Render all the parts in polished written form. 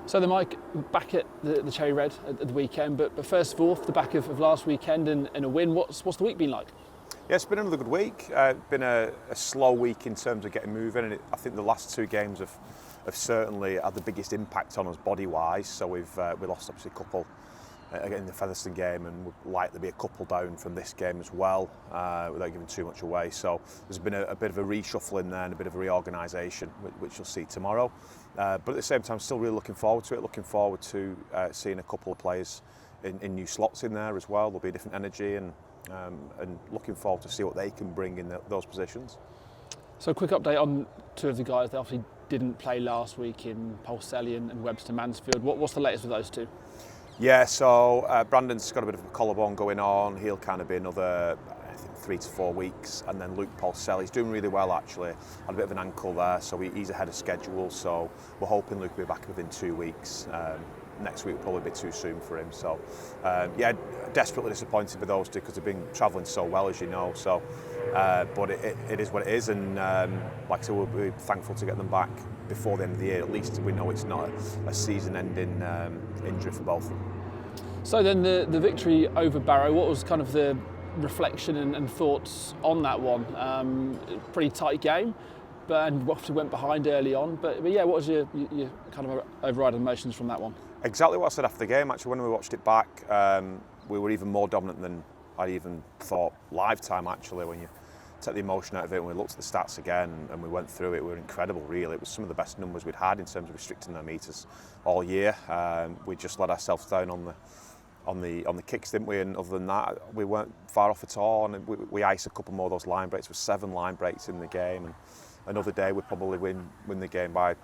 So then, Mike, back at the Cherry Red at the weekend, but first of all, off the back of last weekend and a win, what's the week been like? Yeah, it's been another good week. Been a slow week in terms of getting moving, and I think the last two games have certainly had the biggest impact on us body-wise. So we lost obviously a couple in the Featherstone game, and would likely be a couple down from this game as well, without giving too much away. So there's been a bit of a reshuffle in there and a bit of a reorganisation, which you'll see tomorrow. But at the same time, still really looking forward to it. Looking forward to seeing a couple of players in new slots in there as well. There'll be a different energy, and looking forward to see what they can bring in those positions. So a quick update on two of the guys that obviously didn't play last week in Polselli and Webster Mansfield. What's the latest with those two? Yeah, so Brandon's got a bit of a collarbone going on. He'll kind of be another, I think, 3 to 4 weeks. And then Luke Polselli's doing really well, actually. Had a bit of an ankle there, so he's ahead of schedule. So we're hoping Luke will be back within 2 weeks. Next week will probably be too soon for him. So, yeah, desperately disappointed with those two because they've been travelling so well, as you know. So, but it is what it is. And like I said, we'll be thankful to get them back before the end of the year. At least we know it's not a season-ending injury for both of them. So then the victory over Barrow, what was kind of the reflection and thoughts on that one? Pretty tight game, and obviously went behind early on. But yeah, what was your kind of overriding emotions from that one? Exactly what I said after the game. Actually, when we watched it back, we were even more dominant than I even thought live time. Actually, when you take the emotion out of it, and we looked at the stats again and we went through it, we were incredible. Really, it was some of the best numbers we'd had in terms of restricting their meters all year. We just let ourselves down on the kicks, didn't we? And other than that, we weren't far off at all. And we iced a couple more of those line breaks. There were 7 line breaks in the game, and another day we'd probably win the game by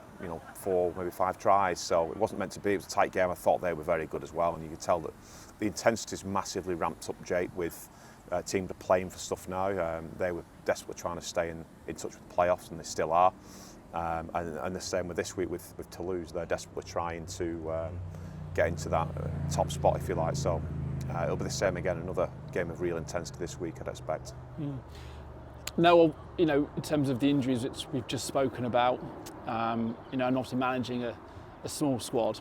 4, maybe 5 tries. So it wasn't meant to be. It was a tight game. I thought they were very good as well, and you could tell that the intensity's massively ramped up, Jake, with teams are playing for stuff now. They were desperately trying to stay in touch with the playoffs, and they still are. And the same with this week with Toulouse. They're desperately trying to get into that top spot, if you like. So it'll be the same again. Another game of real intensity this week, I'd expect. Now, in terms of the injuries which we've just spoken about, and obviously managing a small squad,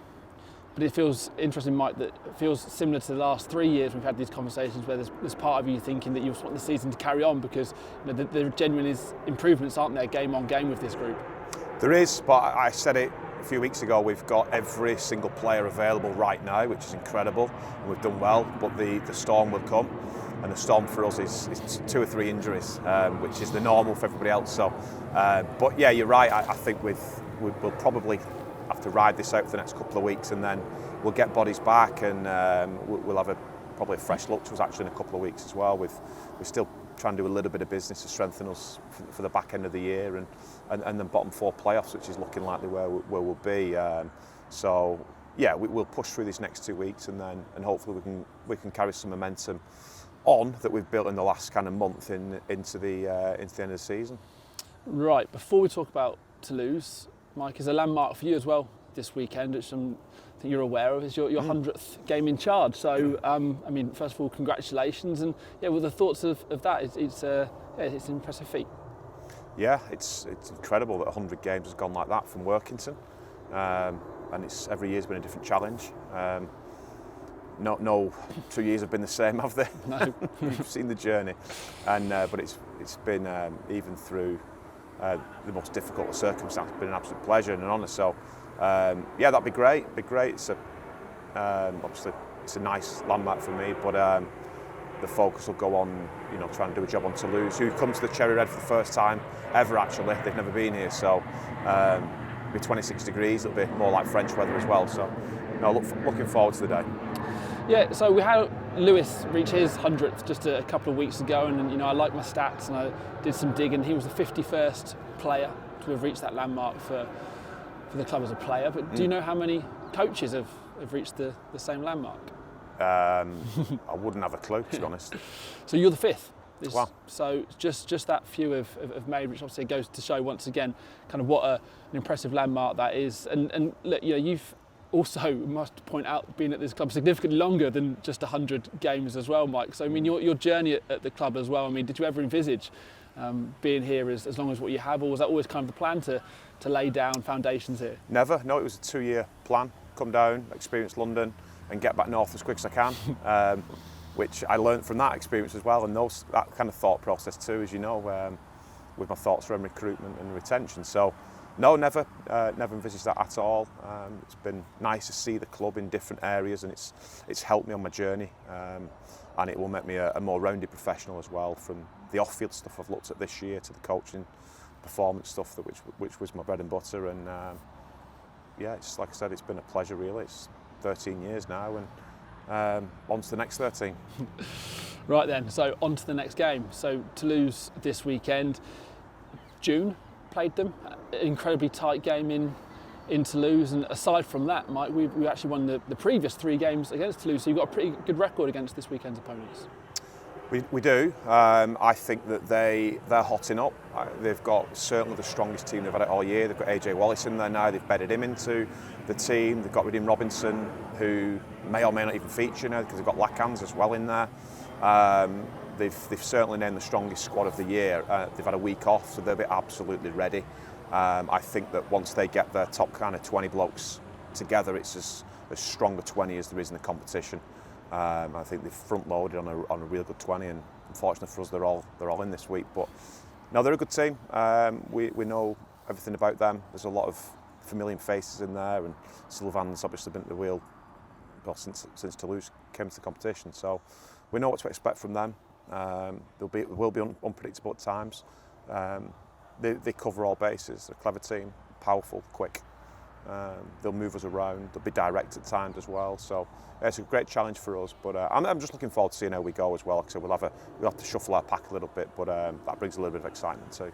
but it feels interesting, Mike, that it feels similar to the last 3 years we've had these conversations where there's part of you thinking that you just want the season to carry on because there genuinely is improvements, aren't there, game on game with this group? There is, but I said it a few weeks ago, we've got every single player available right now, which is incredible, and we've done well, but the storm will come. And the storm for us is 2 or 3 injuries, which is the normal for everybody else. So, but yeah, you're right. I think we'll probably have to ride this out for the next couple of weeks, and then we'll get bodies back, and we'll have probably a fresh look to us actually in a couple of weeks as well. We're still trying to do a little bit of business to strengthen us for the back end of the year, and then bottom 4 playoffs, which is looking likely where we'll be. So yeah, we'll push through these next 2 weeks, and hopefully we can carry some momentum on that we've built in the last kind of month into the end of the season. Right, before we talk about Toulouse, Mike, is a landmark for you as well this weekend, which I think you're aware of, is your 100th game in charge. So, first of all, congratulations, and yeah, well, the thoughts of that, it's an impressive feat. Yeah, it's incredible that 100 games has gone like that from Workington, and it's every year's been a different challenge. No 2 years have been the same, have they? No. You've seen the journey, and but it's been even through the most difficult circumstances, been an absolute pleasure and an honour. So yeah, that'd be great. It's obviously it's a nice landmark for me, but the focus will go on trying to do a job on Toulouse, who come to the Cherry Red for the first time ever. Actually, they've never been here, so it'll be 26 degrees. It'll be more like French weather as well. So looking forward to the day. Yeah, so we had Lewis reach his 100th just a couple of weeks ago, and I like my stats, and I did some digging. He was the 51st player to have reached that landmark for the club as a player. But do you know how many coaches have reached the same landmark? I wouldn't have a clue, to be honest. So you're the 5th. Wow. So just that few have made, which obviously goes to show once again kind of what an impressive landmark that is. And look, you've also, must point out, been at this club significantly longer than just 100 games as well, Mike. So, your journey at the club as well, did you ever envisage being here as long as what you have, or was that always kind of the plan to lay down foundations here? Never. No, it was a 2-year plan come down, experience London, and get back north as quick as I can. Which I learned from that experience as well, and that kind of thought process too, as you know, with my thoughts around recruitment and retention. So, no, never envisaged that at all. It's been nice to see the club in different areas, and it's helped me on my journey, and it will make me a more rounded professional as well, from the off-field stuff I've looked at this year to the coaching, performance stuff which was my bread and butter. And yeah, it's like I said, it's been a pleasure really. It's 13 years now, and on to the next 13. Right then, so on to the next game. So Toulouse this weekend. June played them, an incredibly tight game in Toulouse, and aside from that, Mike, we actually won the previous 3 games against Toulouse, so you've got a pretty good record against this weekend's opponents. We do. I think that they're hotting up. They've got certainly the strongest team they've had it all year. They've got AJ Wallace in there now. They've bedded him into the team. They've got Redeem Robinson, who may or may not even feature now because they've got Lacans as well in there. They've certainly named the strongest squad of the year. They've had a week off, so they'll be absolutely ready. I think that once they get their top kind of 20 blokes together, it's as strong a 20 as there is in the competition. I think they've front loaded on a real good 20, and unfortunately for us, they're all in this week. But no, they're a good team. We know everything about them. There's a lot of familiar faces in there, and Sylvan's obviously been at the wheel since Toulouse came to the competition. So we know what to expect from them. They will be unpredictable at times. They cover all bases. They're a clever team, powerful, quick. They'll move us around. They'll be direct at times as well. So it's a great challenge for us. But I'm just looking forward to seeing how we go as well. So we'll have to shuffle our pack a little bit, but that brings a little bit of excitement too.